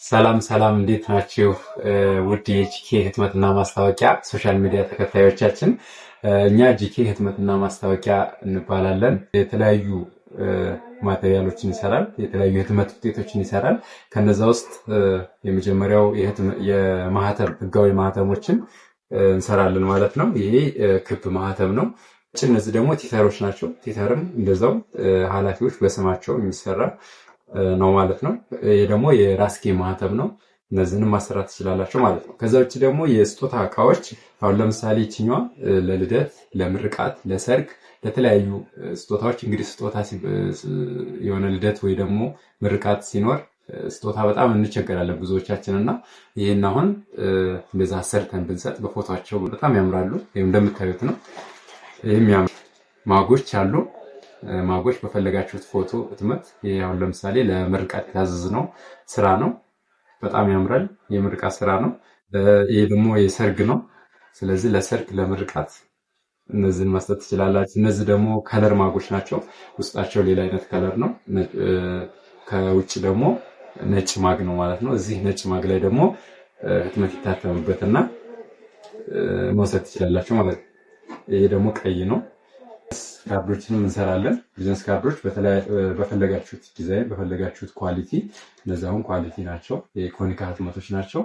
ሰላም ሰላም፣ እንዴት ናችሁ? ውድ የጂኬ ህትመትና ማስታወቂያ ሶሻል ሚዲያ ተከታዮቻችን፣ እኛ ጂኬ ህትመትና ማስታወቂያ እንባላለን። የተለያዩ ማቴሪያሎችን ይሰራል፣ የተለያዩ የህትመት ውጤቶችን ይሰራል። ከነዛ ውስጥ የመጀመሪያው የማህተም ህጋዊ ማህተሞችን እንሰራለን ማለት ነው። ይሄ ክብ ማህተም ነው። እነዚህ ደግሞ ቲተሮች ናቸው። ቲተርም እንደዛው ኃላፊዎች በስማቸው የሚሰራ ነው ማለት ነው። ይሄ ደግሞ የራስጌ ማህተም ነው። እነዚህንም ማሰራት ትችላላችሁ ማለት ነው። ከዛ ውጭ ደግሞ የስጦታ እቃዎች አሁን ለምሳሌ ይችኛዋ ለልደት፣ ለምርቃት፣ ለሰርግ፣ ለተለያዩ ስጦታዎች እንግዲህ ስጦታ የሆነ ልደት ወይ ደግሞ ምርቃት ሲኖር ስጦታ በጣም እንቸገራለን ብዙዎቻችን እና ይህን አሁን እንደዛ ሰርተን ብንሰጥ በፎቶቸው በጣም ያምራሉ። ይሄም እንደምታዩት ነው። ይሄም ያምራል። ማጎች አሉ። ማጎች በፈለጋችሁት ፎቶ ህትመት። ይሄ አሁን ለምሳሌ ለምርቃት የታዘዝነው ስራ ነው። በጣም ያምራል። የምርቃት ስራ ነው። ይሄ ደግሞ የሰርግ ነው። ስለዚህ ለሰርግ ለምርቃት እነዚህን መስጠት ትችላላችሁ። እነዚህ ደግሞ ከለር ማጎች ናቸው። ውስጣቸው ሌላ አይነት ከለር ነው። ከውጭ ደግሞ ነጭ ማግ ነው ማለት ነው። እዚህ ነጭ ማግ ላይ ደግሞ ህትመት ይታተምበትና መውሰድ ትችላላችሁ ማለት ነው። ይሄ ደግሞ ቀይ ነው። ካርዶችንም እንሰራለን። ቢዝነስ ካርዶች በፈለጋችሁት ዲዛይን በፈለጋችሁት ኳሊቲ፣ እነዚያውን ኳሊቲ ናቸው። የኮኒካ ህትመቶች ናቸው።